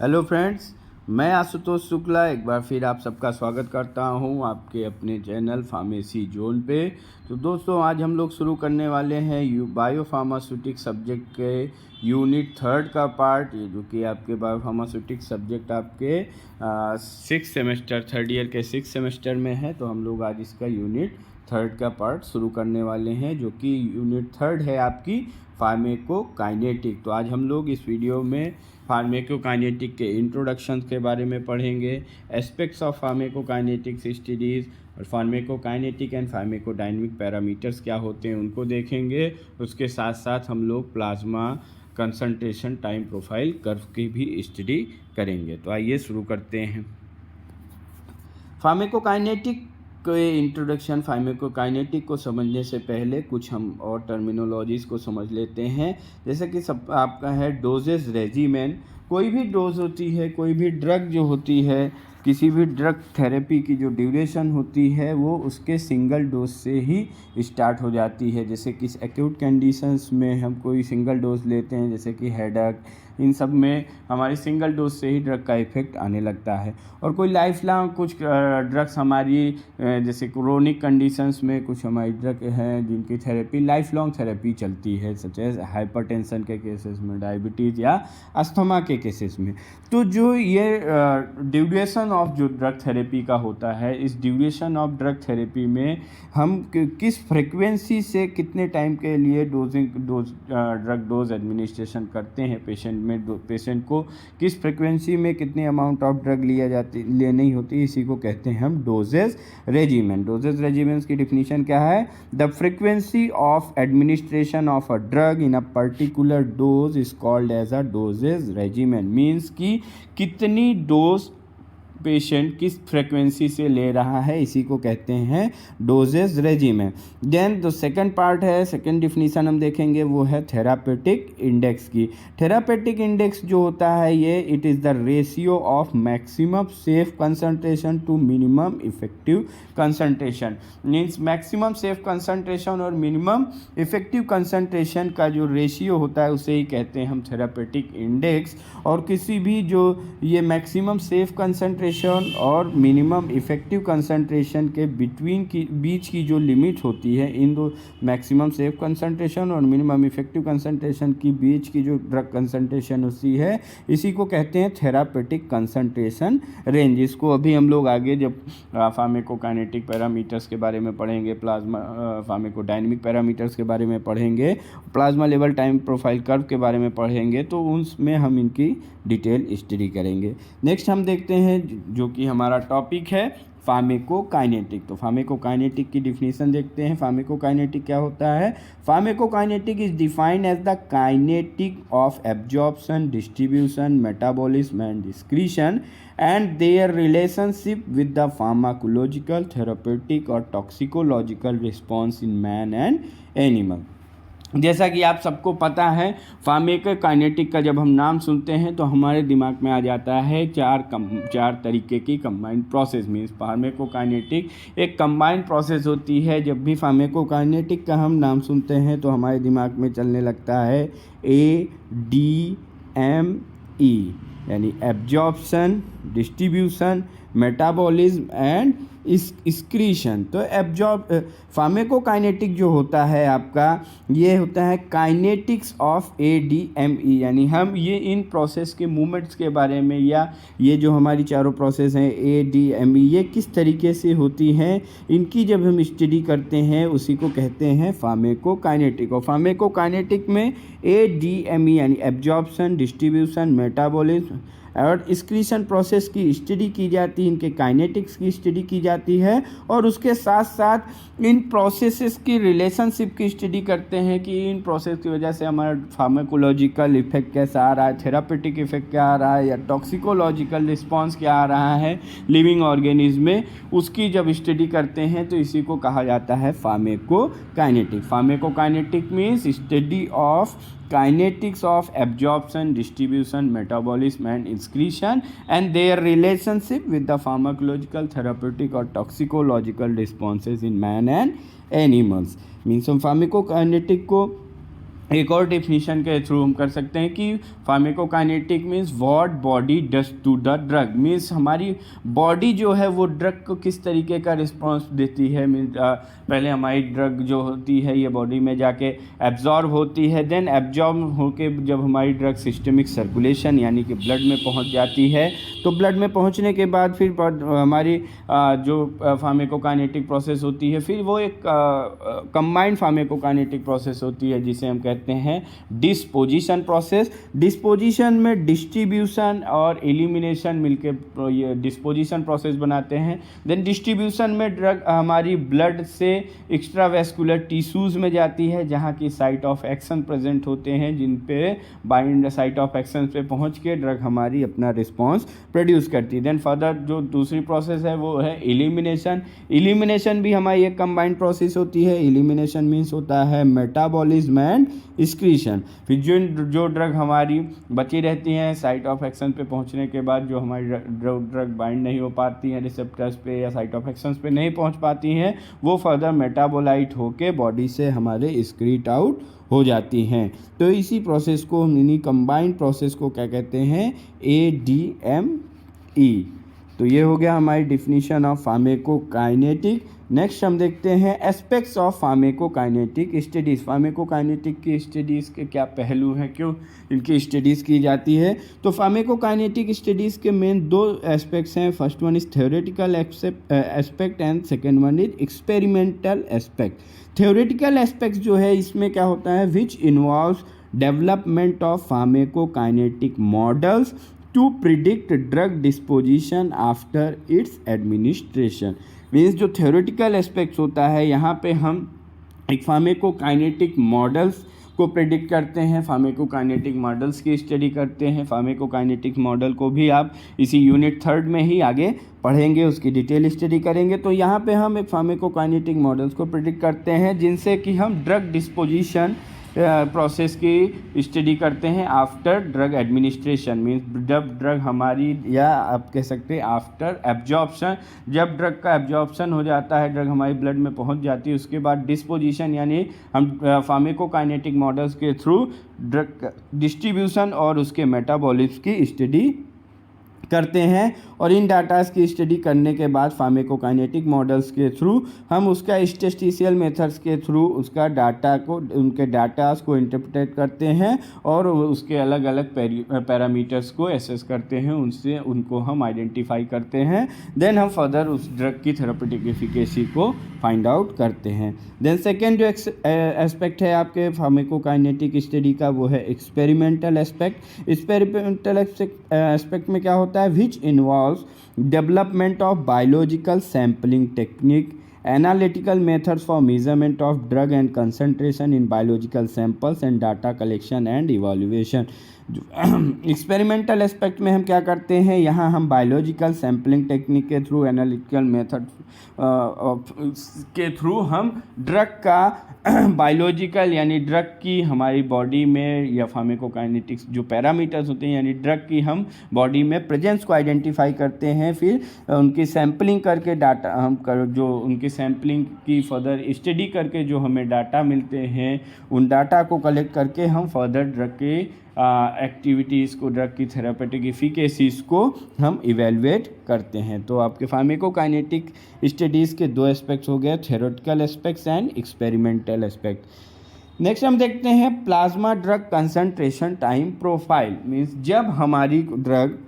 Hello friends, मैं आशुतोष शुक्ला एक बार फिर आप सबका स्वागत करता हूं आपके अपने चैनल फार्मेसी जोन पे। तो दोस्तों, आज हम लोग शुरू करने वाले हैं बायो फार्मास्यूटिक सब्जेक्ट के यूनिट थर्ड का पार्ट, जो कि आपके बायो फार्मास्यूटिक सब्जेक्ट आपके सिक्स सेमेस्टर थर्ड ईयर के सिक्स सेमेस्टर में है। तो हम लोग आज इसका यूनिट थर्ड का पार्ट शुरू करने वाले हैं, जो कि यूनिट थर्ड है आपकी फार्मेकोकाइनेटिक। तो आज हम लोग इस वीडियो में फार्मेकोकाइनेटिक के इंट्रोडक्शन के बारे में पढ़ेंगे, एस्पेक्ट्स ऑफ फार्मेकोकाइनेटिक स्टडीज़ और फार्मेकोकाइनेटिक एंड फार्मेकोडायनेमिक पैरामीटर्स क्या होते हैं उनको देखेंगे। उसके साथ साथ हम लोग plasma concentration time profile curve की भी स्टडी करेंगे। तो आइए शुरू करते हैं। फार्मेकोकाइनेटिक के इंट्रोडक्शन। फार्मेकोकाइनेटिक को समझने से पहले कुछ हम और टर्मिनोलॉजीज़ को समझ लेते हैं। जैसे कि सब आपका है डोजेज रेजिमेन। कोई भी डोज होती है, कोई भी ड्रग जो होती है, किसी भी ड्रग थेरेपी की जो ड्यूरेशन होती है वो उसके सिंगल डोज से ही स्टार्ट हो जाती है। जैसे कि एक्यूट कंडीशंस में हम कोई सिंगल डोज लेते हैं, जैसे कि हेडेक, इन सब में हमारी सिंगल डोज से ही ड्रग का इफेक्ट आने लगता है। और कोई लाइफ लॉन्ग कुछ ड्रग्स हमारी जैसे क्रोनिक कंडीशंस में कुछ हमारी ड्रग हैं जिनकी थेरेपी लाइफ लॉन्ग थेरेपी चलती है, सच एज हाइपरटेंशन के केसेस में, डायबिटीज़ या अस्थमा के केसेस में। तो जो ये ड्यूरेशन ऑफ जो ड्रग थेरेपी का होता है, इस ड्यूरेशन ऑफ ड्रग थेरेपी में हम किस फ्रिक्वेंसी से कितने टाइम के लिए ड्रग डोज एडमिनिस्ट्रेशन करते हैं पेशेंट को किस फ्रिक्वेंसी में कितने अमाउंट ऑफ ड्रग लेनी होती, इसी को कहते हैं हम डोजेज रेजिमेंट। डोजेज रेजिमेंट्स की डिफिनीशन क्या है? The frequency of administration of a drug in a particular dose is called as a dosage regimen. Means कि कितनी डोज पेशेंट किस फ्रिक्वेंसी से ले रहा है, इसी को कहते हैं डोजेज रेजिमेंट। देन जो सेकंड पार्ट है, सेकंड डिफिनीशन हम देखेंगे वो है थेरापेटिक इंडेक्स की। थेरापेटिक इंडेक्स जो होता है ये it is the ratio of maximum safe concentration to minimum effective concentration. Means maximum safe concentration और मिनिमम इफेक्टिव कंसंट्रेशन का जो रेशियो होता है उसे ही कहते हैं हम थेरापेटिक इंडेक्स। और किसी भी जो ये मैक्सिमम सेफ कंसंट्रेशन और मिनिमम इफेक्टिव कंसंट्रेशन के बीच की जो लिमिट होती है, इन दो मैक्सिमम सेफ कंसंट्रेशन और मिनिमम इफेक्टिव कंसंट्रेशन की बीच की जो ड्रग कंसंट्रेशन होती है, इसी को कहते हैं थेरापेटिक कंसंट्रेशन रेंज। इसको अभी हम लोग आगे जब फार्मेकोकाइनेटिक पैरामीटर्स के बारे में पढ़ेंगे, प्लाज्मा फार्मेकोडायनेमिक पैरामीटर्स के बारे में पढ़ेंगे, plasma level time profile curve के बारे में पढ़ेंगे, तो उसमें हम इनकी डिटेल स्टडी करेंगे। नेक्स्ट हम देखते हैं जो कि हमारा टॉपिक है फार्मेकोकाइनेटिक। तो फार्मेकोकाइनेटिक की डिफिनीशन देखते हैं। फार्मेकोकाइनेटिक क्या होता है? Pharmacokinetic is defined as the kinetic of absorption, distribution, metabolism and excretion and their relationship with the pharmacological, therapeutic or toxicological response in man and animal. जैसा कि आप सबको पता है, फार्मेकोकाइनेटिक का जब हम नाम सुनते हैं तो हमारे दिमाग में आ जाता है चार तरीके की कंबाइंड प्रोसेस। मीन्स फार्मेकोकाइनेटिक एक कंबाइंड प्रोसेस होती है। जब भी फार्मेकोकाइनेटिक का हम नाम सुनते हैं तो हमारे दिमाग में चलने लगता है ADME, यानी absorption, distribution, metabolism and excretion. तो फार्मेकोकाइनेटिक जो होता है आपका, ये होता है काइनेटिक्स ऑफ ADME, यानी हम ये इन प्रोसेस के मूवमेंट्स के बारे में, या ये जो हमारी चारों प्रोसेस हैं ADME, ये किस तरीके से होती हैं, इनकी जब हम स्टडी करते हैं उसी को कहते हैं फार्मेकोकाइनेटिक। और फार्मेकोकाइनेटिक में ADME यानी एब्जॉर्प्शन, डिस्ट्रीब्यूशन, मेटाबॉलिज्म और एक्सक्रीशन प्रोसेस की स्टडी की जाती है, इनके काइनेटिक्स की स्टडी की जाती है। और उसके साथ साथ इन प्रोसेसेस की रिलेशनशिप की स्टडी करते हैं कि इन प्रोसेस की वजह से हमारा फार्माकोलॉजिकल इफेक्ट कैसा आ रहा है, थेरापेटिक इफेक्ट क्या आ रहा है, या टॉक्सिकोलॉजिकल रिस्पॉन्स क्या आ रहा है लिविंग ऑर्गेनिज्म में, उसकी जब स्टडी करते हैं तो इसी को कहा जाता है pharmacokinetic. Pharmacokinetic means study of kinetics of absorption, distribution, metabolism and excretion and their relationship with the pharmacological, therapeutic or toxicological responses in man and animals. Means हम फार्मेकोकाइनेटिक को एक और डेफिनेशन के थ्रू हम कर सकते हैं कि pharmacokinetic means what body does to the drug, means हमारी बॉडी जो है वो ड्रग को किस तरीके का रिस्पांस देती है। मीन्स पहले हमारी ड्रग जो होती है ये बॉडी में जाके एब्जॉर्ब होती है, देन एब्जॉर्ब होके जब हमारी ड्रग सिस्टमिक सर्कुलेशन यानी कि ब्लड में पहुंच जाती है, तो ब्लड में पहुंचने के बाद फिर हमारी जो फार्माकोकाइनेटिक प्रोसेस होती है फिर वो एक कंबाइंड फार्माकोकाइनेटिक प्रोसेस होती है जिसे हम कहते हैं डिस्पोजिशन प्रोसेस। डिस्पोजिशन में डिस्ट्रीब्यूशन और एलिमिनेशन मिलके ये डिस्पोजिशन प्रोसेस बनाते हैं। देन डिस्ट्रीब्यूशन में ड्रग हमारी ब्लड से एक्स्ट्रावेस्कुलर टिश्यूज़ में जाती है जहाँ की साइट ऑफ एक्शन प्रेजेंट होते हैं, जिन पे बाइंड साइट ऑफ एक्शन पे पहुँच के ड्रग हमारी अपना रिस्पॉन्स प्रोड्यूस करती है। देन फर्दर जो दूसरी प्रोसेस है वो है एलिमिनेशन। एलिमिनेशन भी हमारी एक कंबाइंड प्रोसेस होती है। एलिमिनेशन मीन्स होता है मेटाबॉलिज्म एंड एक्सक्रीशन। फिर जो ड्रग हमारी बची रहती हैं साइट ऑफ एक्शन पे पहुंचने के बाद, जो हमारी ड्रग बाइंड नहीं हो पाती हैं रिसेप्टर्स पे या साइट ऑफ एक्शंस पे नहीं पहुंच पाती हैं, वो फर्दर मेटाबोलाइट होके बॉडी से हमारे एक्सक्रीट आउट हो जाती हैं। तो इसी प्रोसेस को इन्हीं कंबाइंड प्रोसेस को क्या कहते हैं, ADME। तो ये हो गया हमारी डिफिनीशन ऑफ फार्माकोकाइनेटिक। नेक्स्ट हम देखते हैं aspects of pharmacokinetic studies. Pharmacokinetic की स्टडीज़ के क्या पहलू हैं, क्यों इनकी स्टडीज़ की जाती है। तो फार्माकोकाइनेटिक स्टडीज़ के मेन दो एस्पेक्ट्स हैं। First one is theoretical aspect and second one is experimental aspect. Theoretical aspect जो है इसमें क्या होता है, which involves development of pharmacokinetic models to predict drug disposition after its administration. Means जो थ्योरेटिकल एस्पेक्ट्स होता है यहाँ पे हम एक फार्माकोकाइनेटिक मॉडल्स को प्रेडिक्ट करते हैं, फार्माकोकाइनेटिक मॉडल्स की स्टडी करते हैं। फार्माकोकाइनेटिक मॉडल को भी आप इसी यूनिट 3 में ही आगे पढ़ेंगे, उसकी डिटेल स्टडी करेंगे। तो यहाँ पे हम एक फार्माकोकाइनेटिक मॉडल्स को प्रेडिक्ट करते हैं जिनसे कि हम ड्रग डिस्पोजिशन प्रोसेस की स्टडी करते हैं आफ्टर ड्रग एडमिनिस्ट्रेशन। मीन्स जब ड्रग हमारी, या आप कह सकते हैं आफ्टर एब्जॉर्प्शन, जब ड्रग का एब्जॉर्प्शन हो जाता है, ड्रग हमारी ब्लड में पहुंच जाती है, उसके बाद डिस्पोजिशन यानी हम फार्माकोकाइनेटिक मॉडल्स के थ्रू ड्रग डिस्ट्रीब्यूशन और उसके मेटाबॉलिज्म की स्टडी करते हैं। और इन डाटास की स्टडी करने के बाद फार्माकोकाइनेटिक मॉडल्स के थ्रू हम उसका स्टैटिस्टिकल मेथड्स के थ्रू उसका डाटा को, उनके डाटास को इंटरप्रेट करते हैं और उसके अलग अलग पैरामीटर्स को एसेस करते हैं, उनसे उनको हम आइडेंटिफाई करते हैं। देन हम फर्दर उस ड्रग की थेरेपेटिक एफिकेसी को फाइंड आउट करते हैं। देन सेकेंड जो एस्पेक्ट है आपके फार्माकोकाइनेटिक स्टडी का वो है एक्सपेरिमेंटल एस्पेक्ट। एक्सपेरिमेंटल एस्पेक्ट में क्या होता है, which involves development of biological sampling technique, analytical methods for measurement of drug and concentration in biological samples and data collection and evaluation। Experimental aspect में हम क्या करते हैं, यहाँ हम बायोलॉजिकल सैम्पलिंग टेक्निक के थ्रू, एनालिटिकल मेथड के through हम ड्रग का बायोलॉजिकल यानी ड्रग की हमारी बॉडी में या फार्माकोकाइनेटिक्स जो पैरामीटर्स होते हैं यानी ड्रग की हम बॉडी में प्रेजेंस को आइडेंटिफाई करते हैं। फिर उनकी सैम्पलिंग करके डाटा हम जो उनकी सैम्पलिंग की फर्दर स्टडी करके जो हमें डाटा मिलते हैं, उन डाटा को कलेक्ट करके हम फर्दर ड्रग के एक्टिविटीज़ को, ड्रग की थेरेपेटिक एफिकेसीज़ को हम इवेलुएट करते हैं। तो आपके फार्माकोकाइनेटिक स्टडीज़ के दो एस्पेक्ट्स हो गए, theoretical aspects and experimental aspect. Next हम देखते हैं plasma drug concentration time profile. Means जब हमारी ड्रग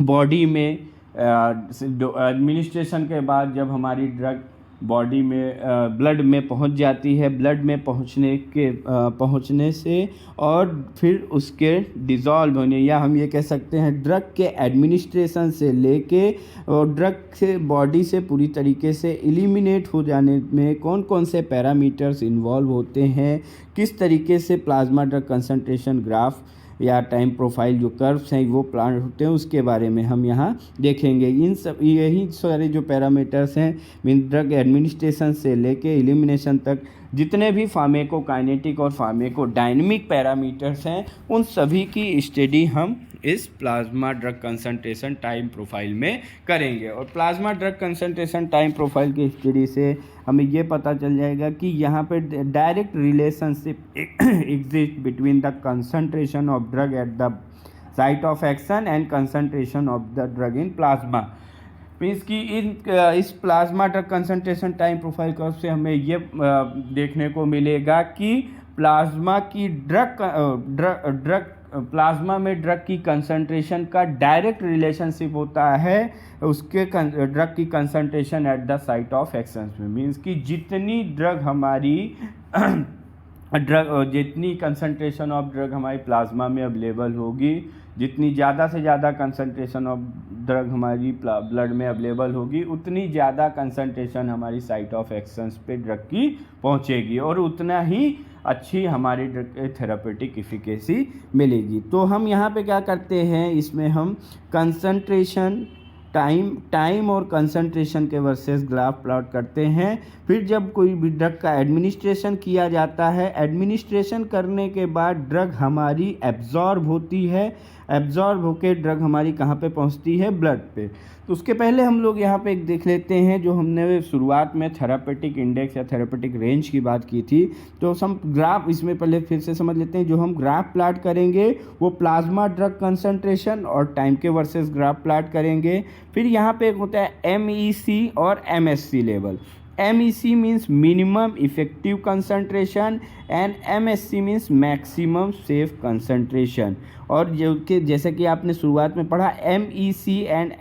बॉडी में एडमिनिस्ट्रेशन के बाद जब हमारी ड्रग बॉडी में ब्लड में पहुंच जाती है, ब्लड में पहुंचने से और फिर उसके डिज़ोल्व होने, या हम ये कह सकते हैं ड्रग के एडमिनिस्ट्रेशन से लेके और ड्रग से बॉडी से पूरी तरीके से एलिमिनेट हो जाने में कौन कौन से पैरामीटर्स इन्वॉल्व होते हैं, किस तरीके से प्लाज्मा ड्रग कंसंट्रेशन ग्राफ या टाइम प्रोफाइल जो कर्व्स हैं वो प्लान होते हैं, उसके बारे में हम यहाँ देखेंगे। इन सब यही सारे जो पैरामीटर्स हैं मीन ड्रग एडमिनिस्ट्रेशन से लेके एलिमिनेशन तक जितने भी फार्माकोकाइनेटिक और फार्माकोडायनेमिक पैरामीटर्स हैं उन सभी की स्टडी हम इस plasma drug concentration time profile में करेंगे। और plasma drug concentration time profile के स्टडी से हमें ये पता चल जाएगा कि यहाँ पे direct relationship exist between the concentration of drug at the site of action and concentration of the drug in plasma. Means कि इस plasma drug concentration time profile curve से हमें ये देखने को मिलेगा कि प्लाज्मा की प्लाज्मा में ड्रग की कंसंट्रेशन का डायरेक्ट रिलेशनशिप होता है उसके ड्रग की concentration at the site of action में। मीन्स कि जितनी ड्रग हमारी जितनी कंसंट्रेशन ऑफ ड्रग हमारी प्लाज्मा में अवेलेबल होगी, जितनी ज़्यादा से ज़्यादा कंसंट्रेशन ऑफ ड्रग हमारी ब्लड में अवेलेबल होगी, उतनी ज़्यादा कंसंट्रेशन हमारी साइट ऑफ एक्शंस पे ड्रग की पहुंचेगी और उतना ही अच्छी हमारी ड्रग थेरापेटिक इफिकेसी मिलेगी। तो हम यहाँ पे क्या करते हैं, इसमें हम कंसंट्रेशन टाइम और कंसंट्रेशन के वर्सेस ग्राफ प्लॉट करते हैं। फिर जब कोई भी ड्रग का एडमिनिस्ट्रेशन किया जाता है, एडमिनिस्ट्रेशन करने के बाद ड्रग हमारी एब्जॉर्ब होती है, एब्जॉर्ब होकर ड्रग हमारी कहाँ पे पहुँचती है, ब्लड पे। तो उसके पहले हम लोग यहाँ पे एक देख लेते हैं, जो हमने शुरुआत में थेरापेटिक इंडेक्स या थेरापेटिक रेंज की बात की थी, तो हम ग्राफ इसमें पहले फिर से समझ लेते हैं। जो हम ग्राफ प्लाट करेंगे वो प्लाज्मा ड्रग कंसंट्रेशन और टाइम के वर्सेस ग्राफ प्लाट करेंगे। फिर यहाँ पे एक होता है MEC और MSC level. MEC means minimum effective concentration and MSC means maximum safe concentration. और जो कि जैसे कि आपने शुरुआत में पढ़ा, MEC एंड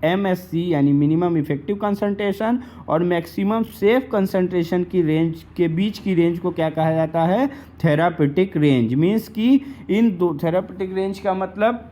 MSC यानी मिनिमम इफेक्टिव कंसंट्रेशन और मैक्सिमम सेफ कंसंट्रेशन की रेंज के बीच की रेंज को क्या कहा जाता है, थेरापेटिक रेंज। मीन्स कि इन दो थेरापेटिक रेंज का मतलब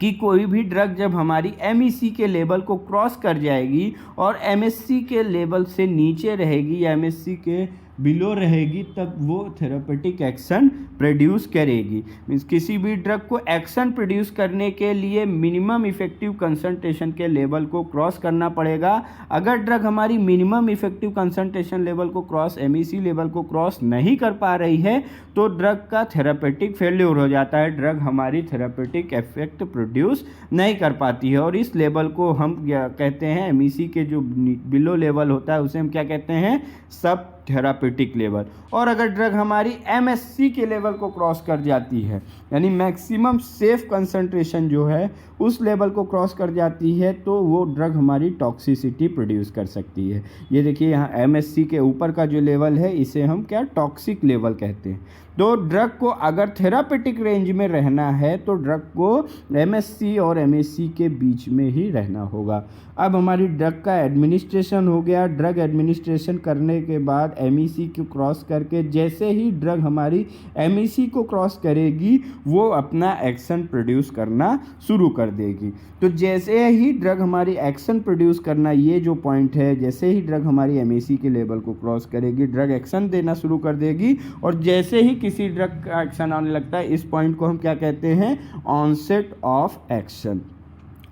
कि कोई भी ड्रग जब हमारी MEC के लेवल को क्रॉस कर जाएगी और MSC के लेवल से नीचे रहेगी या MSC के बिलो रहेगी, तब वो थेरापेटिक एक्शन प्रोड्यूस करेगी। मीन्स किसी भी ड्रग को एक्शन प्रोड्यूस करने के लिए मिनिमम इफेक्टिव कंसंट्रेशन के लेवल को क्रॉस करना पड़ेगा। अगर ड्रग हमारी मिनिमम इफेक्टिव कंसंट्रेशन लेवल को क्रॉस, MEC लेवल को क्रॉस नहीं कर पा रही है, तो ड्रग का थेरापेटिक फेल्योर हो जाता है, ड्रग हमारी थेरापेटिक इफेक्ट प्रोड्यूस नहीं कर पाती है। और इस लेवल को हम क्या कहते हैं, MEC के जो बिलो लेवल होता है उसे हम क्या कहते हैं, सब थेरापेटिक लेवल। और अगर ड्रग हमारी MSC के लेवल को क्रॉस कर जाती है, यानी मैक्सिमम सेफ कंसंट्रेशन जो है उस लेवल को क्रॉस कर जाती है, तो वो ड्रग हमारी टॉक्सिसिटी प्रोड्यूस कर सकती है। ये देखिए यहाँ MSC के ऊपर का जो लेवल है इसे हम क्या, टॉक्सिक लेवल कहते हैं। तो ड्रग को अगर थेरापेटिक रेंज में रहना है तो ड्रग को MSC और MAC के बीच में ही रहना होगा। अब हमारी ड्रग का एडमिनिस्ट्रेशन हो गया। ड्रग एडमिनिस्ट्रेशन करने के बाद MEC को क्रॉस करके जैसे ही ड्रग हमारी MEC को क्रॉस करेगी वो अपना एक्शन प्रोड्यूस करना शुरू कर देगी। तो जैसे ही ड्रग हमारी एक्शन प्रोड्यूस करना, ये जो पॉइंट है, जैसे ही ड्रग हमारी MEC के लेवल को क्रॉस करेगी ड्रग एक्शन देना शुरू कर देगी। और जैसे ही किसी ड्रग का एक्शन आने लगता है, इस पॉइंट को हम क्या कहते हैं, onset of action.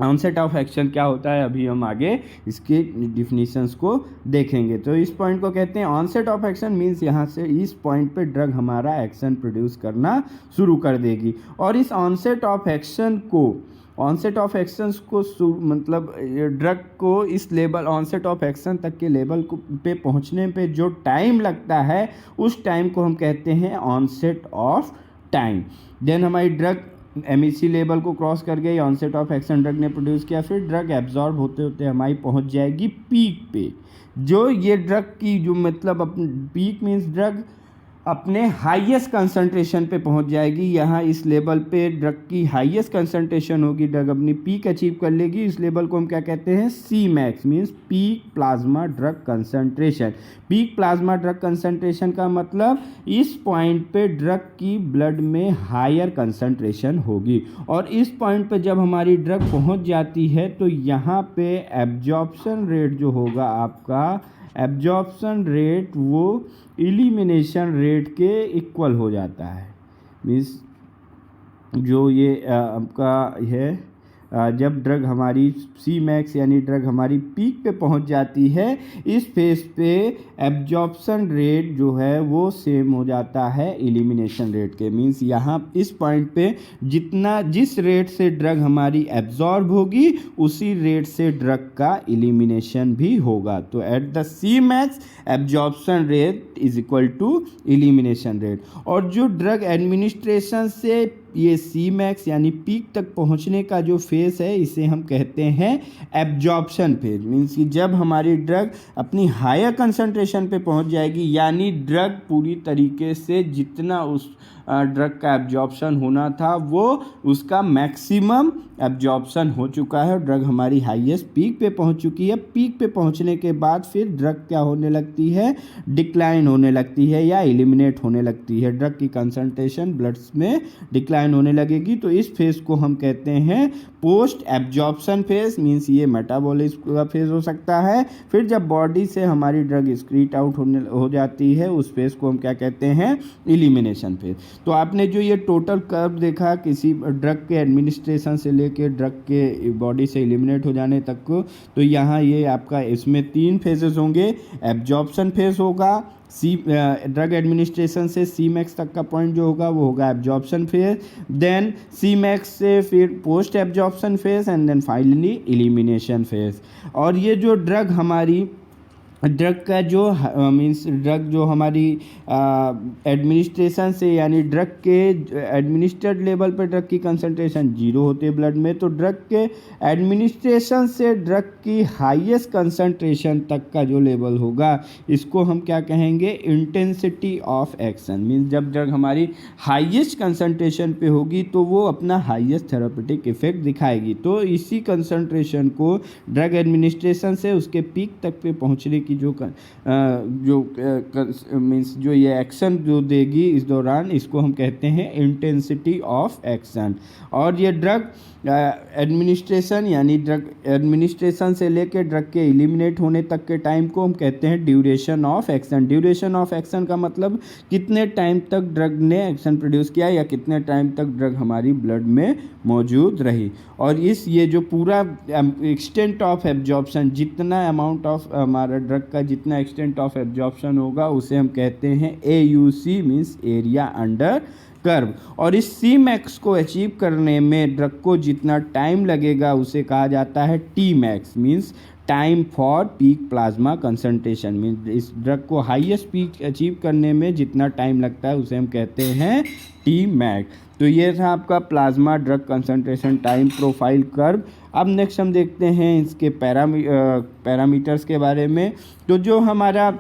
Onset of action क्या होता है, अभी हम आगे इसके डिफिनीशंस को देखेंगे। तो इस पॉइंट को कहते हैं ऑनसेट ऑफ एक्शन। मीन्स यहाँ से इस पॉइंट पे ड्रग हमारा एक्शन प्रोड्यूस करना शुरू कर देगी। और इस ऑनसेट ऑफ एक्शन को मतलब ड्रग को इस लेवल ऑनसेट ऑफ एक्शन तक के लेवल को पे पहुँचने पे जो टाइम लगता है उस टाइम को हम कहते हैं ऑनसेट ऑफ टाइम। देन हमारी ड्रग MEC लेवल को क्रॉस कर गई, ऑनसेट ऑफ एक्शन ड्रग ने प्रोड्यूस किया, फिर ड्रग एब्जॉर्ब होते होते हमारी पहुंच जाएगी पीक पे। जो ये ड्रग की जो मतलब पीक मीन्स ड्रग अपने हाईएस्ट कंसंट्रेशन पे पहुंच जाएगी। यहाँ इस लेवल पे ड्रग की हाईएस्ट कंसंट्रेशन होगी, ड्रग अपनी पीक अचीव कर लेगी। इस लेवल को हम क्या कहते हैं, Cmax means peak plasma drug concentration. Peak plasma drug concentration का मतलब इस पॉइंट पे ड्रग की ब्लड में हायर कंसंट्रेशन होगी। और इस पॉइंट पे जब हमारी ड्रग पहुँच जाती है तो यहाँ पे एब्जॉर्प्शन रेट जो होगा आपका, एब्जॉर्प्शन रेट वो एलिमिनेशन रेट के इक्वल हो जाता है। मीन्स जो ये आपका है जब ड्रग हमारी सी मैक्स यानी ड्रग हमारी पीक पे पहुंच जाती है, इस फेज पे एब्जॉर्प्शन रेट जो है वो सेम हो जाता है एलिमिनेशन रेट के। मींस यहाँ इस पॉइंट पे जिस रेट से ड्रग हमारी एब्जॉर्ब होगी उसी रेट से ड्रग का एलिमिनेशन भी होगा। तो at the C max absorption rate is equal to elimination rate. और जो ड्रग एडमिनिस्ट्रेशन से ये सी मैक्स यानी पीक तक पहुंचने का जो फेज है इसे हम कहते हैं एब्जॉर्प्शन फेज। मीन्स कि जब हमारी ड्रग अपनी हायर कंसंट्रेशन पे पहुंच जाएगी, यानी ड्रग पूरी तरीके से जितना उस ड्रग का एब्जॉर्प्शन होना था वो उसका मैक्सिमम एब्जॉर्प्शन हो चुका है और ड्रग हमारी हाईएस्ट पीक पे पहुंच चुकी है। पीक पे पहुंचने के बाद फिर ड्रग क्या होने लगती है, डिक्लाइन होने लगती है या एलिमिनेट होने लगती है। ड्रग की कंसंट्रेशन ब्लड में डिक्लाइन होने लगेगी। तो इस फेज को हम कहते हैं पोस्ट एब्जॉर्प्शन फेज। मीन्स ये मेटाबॉलिज्म का फेज हो सकता है। फिर जब बॉडी से हमारी ड्रग एक्सक्रीट आउट हो जाती है उस फेज को हम क्या कहते हैं, एलिमिनेशन फेज। तो आपने जो ये टोटल कर्व देखा किसी ड्रग के एडमिनिस्ट्रेशन से लेके ड्रग के बॉडी से एलिमिनेट हो जाने तक को, तो यहाँ ये आपका इसमें 3 फेजेस होंगे। एब्जॉर्प्शन फेज होगा, ड्रग एडमिनिस्ट्रेशन से सी मैक्स तक का पॉइंट जो होगा वो होगा absorption phase, then C max से फिर post absorption phase and then finally elimination phase. और ये जो ड्रग हमारी ड्रग का जो मीन्स ड्रग जो हमारी एडमिनिस्ट्रेशन से यानी ड्रग के एडमिनिस्ट्रेड लेवल पर ड्रग की कंसंट्रेशन 0 होती है ब्लड में, तो ड्रग के एडमिनिस्ट्रेशन से ड्रग की हाईएस्ट कंसंट्रेशन तक का जो लेवल होगा इसको हम क्या कहेंगे, इंटेंसिटी ऑफ एक्शन। मीन्स जब ड्रग हमारी हाईएस्ट कंसंट्रेशन पे होगी तो वो अपना हाईएस्ट थेरापेटिक इफेक्ट दिखाएगी। तो इसी कंसंट्रेशन को ड्रग एडमिनिस्ट्रेशन से उसके पीक तक पे पहुँचने की जो मीन्स जो ये एक्शन जो देगी इस दौरान, इसको हम कहते हैं इंटेंसिटी ऑफ एक्शन। और ये ड्रग एडमिनिस्ट्रेशन यानी ड्रग एडमिनिस्ट्रेशन से लेकर ड्रग के एलिमिनेट होने तक के टाइम को हम कहते हैं duration of action. Duration of action का मतलब कितने टाइम तक ड्रग ने एक्शन प्रोड्यूस किया या कितने टाइम तक ड्रग हमारी ब्लड में मौजूद रही। और ये जो पूरा एक्सटेंट ऑफ एब्जॉर्प्शन, जितना अमाउंट ऑफ हमारा ड्रग का जितना एक्सटेंट ऑफ एब्जॉर्प्शन होगा उसे हम कहते हैं AUC, means area under curve. और इस सी मैक्स को अचीव करने में ड्रग को जितना टाइम लगेगा उसे कहा जाता है T max, means time for peak plasma concentration. Means इस ड्रग को हाईएस्ट पीक अचीव करने में जितना टाइम लगता है उसे हम कहते हैं T मैक्स। तो ये था आपका plasma drug concentration time profile curve. अब नेक्स्ट हम देखते हैं इसके पैरामीटर्स के बारे में। तो जो हमारा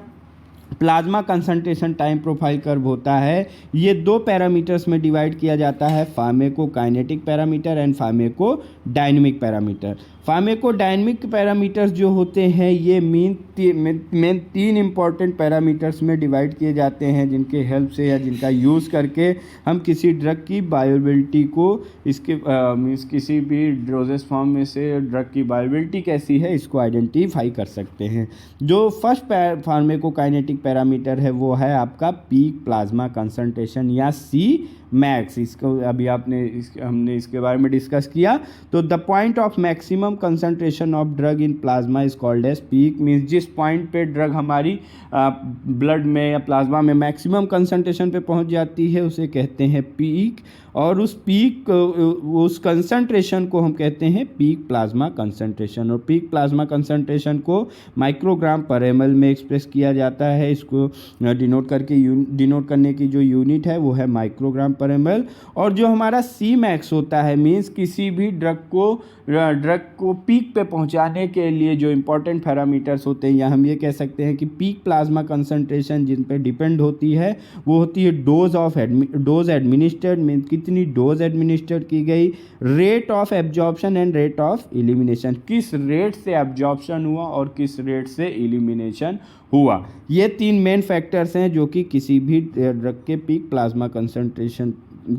plasma concentration time profile curve होता है ये 2 पैरामीटर्स में डिवाइड किया जाता है, pharmacokinetic parameter and pharmacodynamic parameter. Pharmacodynamic parameters जो होते हैं ये मेन 3 इंपॉर्टेंट पैरामीटर्स में डिवाइड किए जाते हैं, जिनके हेल्प से या जिनका यूज़ करके हम किसी ड्रग की बायोबिलिटी को इसके मीन्स किसी भी डोजेस फॉर्म में से ड्रग की बायोबिलिटी कैसी है इसको आइडेंटिफाई कर सकते हैं। जो फर्स्ट फार्माकोकाइनेटिक पैरामीटर है वो है आपका पीक प्लाज्मा कंसंट्रेशन या सी मैक्स। इसको अभी हमने इसके बारे में डिस्कस किया। तो the point of maximum concentration of drug in plasma is called as peak. Means जिस पॉइंट पे ड्रग हमारी ब्लड में या प्लाज्मा में मैक्सिमम कंसंट्रेशन पे पहुंच जाती है उसे कहते हैं पीक। और उस कंसंट्रेशन को हम कहते हैं पीक प्लाज्मा कंसंट्रेशन। और पीक प्लाज्मा कंसंट्रेशन को माइक्रोग्राम पर ml में एक्सप्रेस किया जाता है। इसको डिनोट करने की जो यूनिट है वो है माइक्रोग्राम पर ml। और जो हमारा सी मैक्स होता है, मीन्स किसी भी ड्रग को पीक पे पहुंचाने के लिए जो इंपॉर्टेंट पैरामीटर्स होते हैं, या हम ये कह सकते हैं कि पीक प्लाज्मा कंसंट्रेशन जिन पे डिपेंड होती है वो होती है डोज एडमिनिस्टर्ड, मीन्स कितनी डोज एडमिनिस्टर्ड की गई, rate of absorption and rate of elimination, किस रेट से एब्जॉर्प्शन हुआ और किस रेट से एलिमिनेशन हुआ। ये 3 मेन फैक्टर्स हैं जो कि किसी भी ड्रग के पीक प्लाज्मा कंसंट्रेशन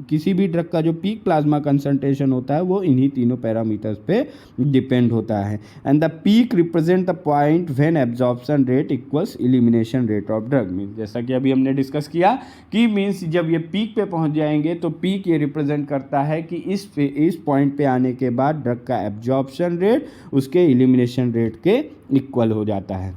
किसी भी ड्रग का जो पीक प्लाज्मा कंसंट्रेशन होता है वो इन्हीं तीनों पैरामीटर्स पे डिपेंड होता है। And the peak represent the point when absorption rate equals elimination rate of drug. Means जैसा कि अभी हमने डिस्कस किया कि मीन्स जब ये पीक पे पहुंच जाएंगे तो पीक ये रिप्रेजेंट करता है कि इस पॉइंट पे आने के बाद ड्रग का एब्जॉर्प्शन रेट उसके एलिमिनेशन रेट के इक्वल हो जाता है।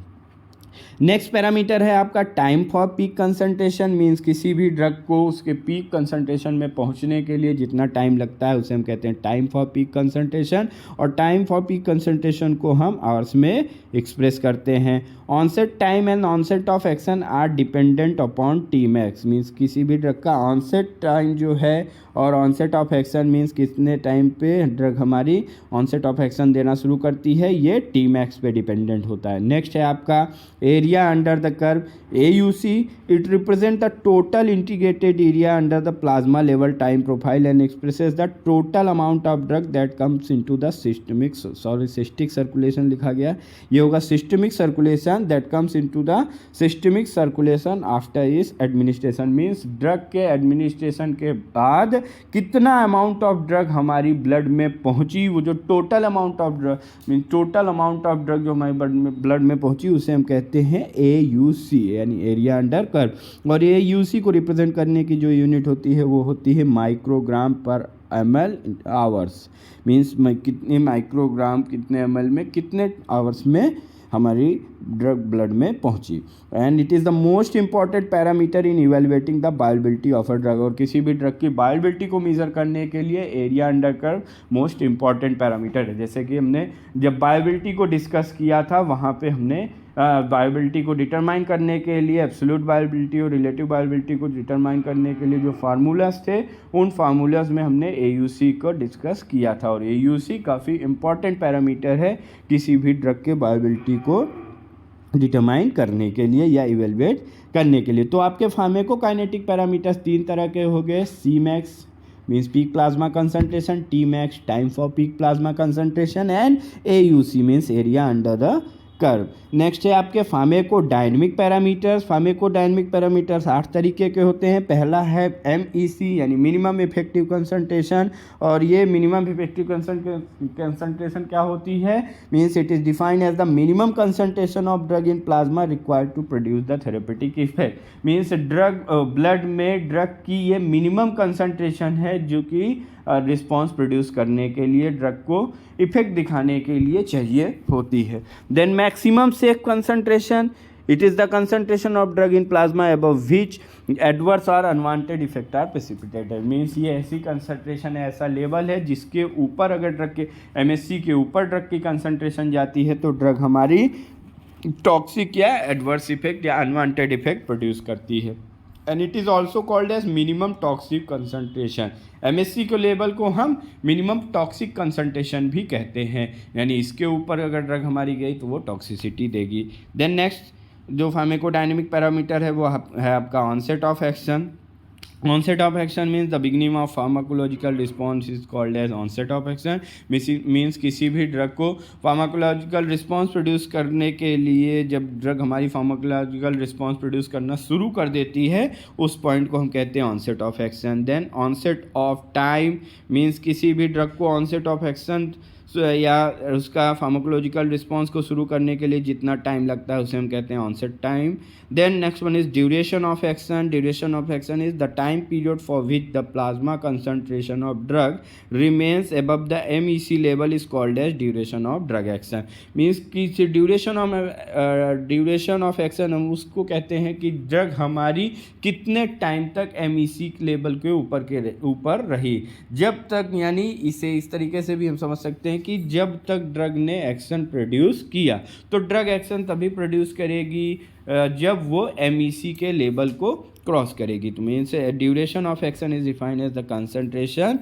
नेक्स्ट पैरामीटर है आपका time for peak concentration. Means किसी भी ड्रग को उसके पीक कंसंट्रेशन में पहुंचने के लिए जितना टाइम लगता है उसे हम कहते हैं टाइम फॉर पीक कंसंट्रेशन। और टाइम फॉर पीक कंसंट्रेशन को हम आवर्स में एक्सप्रेस करते हैं। Onset time and onset of action are dependent upon T max. Means किसी भी ड्रग का ऑनसेट टाइम जो है और ऑनसेट ऑफ एक्शन मीन्स कितने टाइम पे ड्रग हमारी ऑनसेट ऑफ एक्शन देना शुरू करती है, ये टी मैक्स पे डिपेंडेंट होता है। नेक्स्ट है आपका area under the curve AUC। It represent the total integrated area under the plasma level time profile and expresses the total amount of drug that comes into the cystic circulation लिखा गया, ये होगा systemic circulation that comes into the systemic circulation after इस administration. Means drug के administration के बाद कितना amount of drug हमारी ब्लड में पहुंची, वो जो total amount of drug mean total amount of drug जो हमारी ब्लड में पहुंची उसे हम कहते हैं AUC यानी एरिया अंडर कर्व। और AUC को रिप्रेजेंट करने की जो यूनिट होती है वो होती है माइक्रोग्राम पर ml आवर्स। मीन्स कितने माइक्रोग्राम कितने ml में कितने आवर्स में हमारी ड्रग ब्लड में पहुंची। And it is the most important parameter in evaluating the बायोबिलिटी of a drug. और किसी भी ड्रग की बायोबिलिटी को मेजर करने के लिए area under curve most important parameter है। जैसे कि हमने जब बायोबिलिटी को डिस्कस किया था वहाँ पे हमने बायोबिलिटी को डिटरमाइन करने के लिए एब्सोल्यूट बायोबिलिटी और रिलेटिव बायोबिलिटी को डिटरमाइन करने के लिए जो फार्मूलाज थे उन फार्मूलाज में हमने AUC को डिस्कस किया था। और AUC काफ़ी इंपॉर्टेंट पैरामीटर है किसी भी ड्रग के बायोबिलिटी को डिटरमाइन करने के लिए या इवेलुएट करने के लिए। तो आपके फार्माकोकाइनेटिक पैरामीटर्स तीन तरह के हो गए, Cmax means peak plasma concentration, Tmax time for peak plasma concentration and AUC means area under the curve. Next है आपके फार्माकोडायनेमिक पैरामीटर्स। फार्माकोडायनेमिक पैरामीटर्स 8 तरीके के होते हैं। पहला है MEC यानी मिनिमम इफेक्टिव कंसंट्रेशन। और ये मिनिमम इफेक्टिव कंसंट्रेशन क्या होती है, means it is defined as the minimum concentration of drug in plasma required to produce the therapeutic effect. Means drug blood में ड्रग की ये मिनिमम कंसंट्रेशन है जो कि रिस्पॉन्स प्रोड्यूस करने के लिए ड्रग को इफेक्ट दिखाने के लिए चाहिए होती है। Then maximum safe concentration, it is the concentration of drug in plasma above which adverse or unwanted effect are precipitated. Means ये ऐसी कंसंट्रेशन है, ऐसा लेवल है जिसके ऊपर अगर ड्रग के MSC के ऊपर ड्रग की कंसंट्रेशन जाती है तो ड्रग हमारी टॉक्सिक या एडवर्स इफेक्ट या अनवांटेड इफेक्ट प्रोड्यूस करती है। And it is also called as minimum toxic concentration. MSC के लेवल को हम मिनिमम टॉक्सिक कंसंट्रेशन भी कहते हैं, यानी इसके ऊपर अगर ड्रग हमारी गई तो वो टॉक्सिसिटी देगी। देन नेक्स्ट जो फार्माकोडायनेमिक पैरामीटर है वो है आपका onset of action. Onset of action means the beginning of pharmacological response is called as onset of action। Means किसी भी ड्रग को फार्माकोलॉजिकल रिस्पॉन्स प्रोड्यूस करने के लिए जब ड्रग हमारी फार्माकोलॉजिकल रिस्पॉन्स प्रोड्यूस करना शुरू कर देती है उस पॉइंट को हम कहते हैं onset of action. Then onset of time means किसी भी ड्रग को ऑनसेट ऑफ एक्शन या उसका फार्माकोलॉजिकल रिस्पॉन्स को शुरू करने के लिए जितना टाइम लगता है उसे हम कहते हैं onset time. Then next one is duration of action. Duration of action is the time period for which the plasma concentration of drug remains above the MEC level is called as duration of drug action. Means कि duration of action हम उसको कहते हैं कि drug हमारी कितने time तक MEC level के ऊपर रही, जब तक, यानी इसे इस तरीके से भी हम समझ सकते हैं कि जब तक ड्रग ने एक्शन प्रोड्यूस किया। तो ड्रग एक्शन तभी प्रोड्यूस करेगी जब वो MEC के लेवल को क्रॉस करेगी। तो means duration of action is defined as the concentration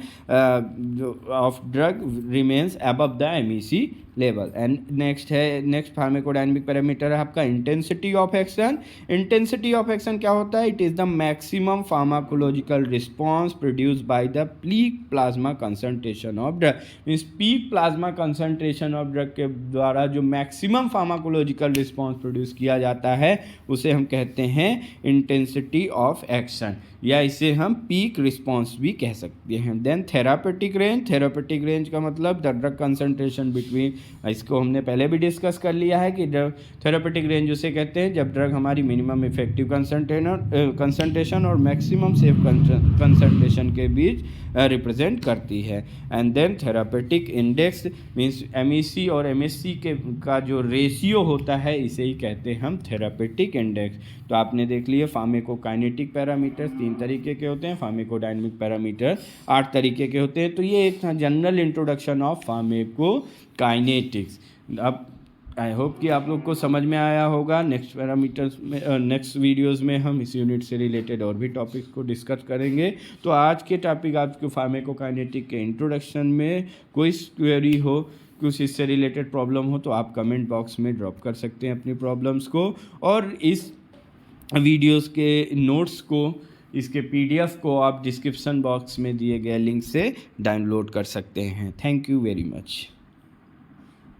of drug remains above the MEC level. And next pharmacodynamic parameter है आपका intensity of action. Intensity of action क्या होता है, it is the maximum pharmacological response produce by the peak plasma concentration of drug. Means peak plasma concentration of drug के द्वारा जो maximum pharmacological response produce किया जाता है उसे हम कहते हैं इंटेंसिटी ऑफ एक्शन। या इसे हम पीक रिस्पॉन्स भी कह सकते हैं। देन थेरापेटिक रेंज का मतलब द ड्रग कंसंट्रेशन बिटवीन, इसको हमने पहले भी डिस्कस कर लिया है कि थेरापेटिक रेंज उसे कहते हैं जब ड्रग हमारी मिनिमम इफेक्टिव कंसंट्रेशन और मैक्सिमम सेफ कंसंट्रेशन के बीच रिप्रेजेंट करती है। And then therapeutic index means MEC और MSC का जो रेशियो होता है इसे ही कहते हैं हम थेरापेटिक इंडेक्स। तो आपने देख लिया फार्माकोकाइनेटिक पैरामीटर्स 3 तरीके के होते हैं, फार्माकोडायनामिक पैरामीटर 8 तरीके के होते हैं। तो ये एक था जनरल इंट्रोडक्शन ऑफ फार्माकोकाइनेटिक्स। अब आई होप कि आप लोग को समझ में आया होगा। नेक्स्ट पैरामीटर्स में नेक्स्ट वीडियोस में हम इस यूनिट से रिलेटेड और भी टॉपिक्स को डिस्कस करेंगे। तो आज के टॉपिक आपको फार्माकोकाइनेटिक के इंट्रोडक्शन में कोई क्वेरी हो, कुछ इससे रिलेटेड प्रॉब्लम हो तो आप कमेंट बॉक्स में ड्रॉप कर सकते हैं अपनी प्रॉब्लम्स को, और इस वीडियोस के नोट्स को, इसके PDF को आप डिस्क्रिप्शन बॉक्स में दिए गए लिंक से डाउनलोड कर सकते हैं। Thank you very much.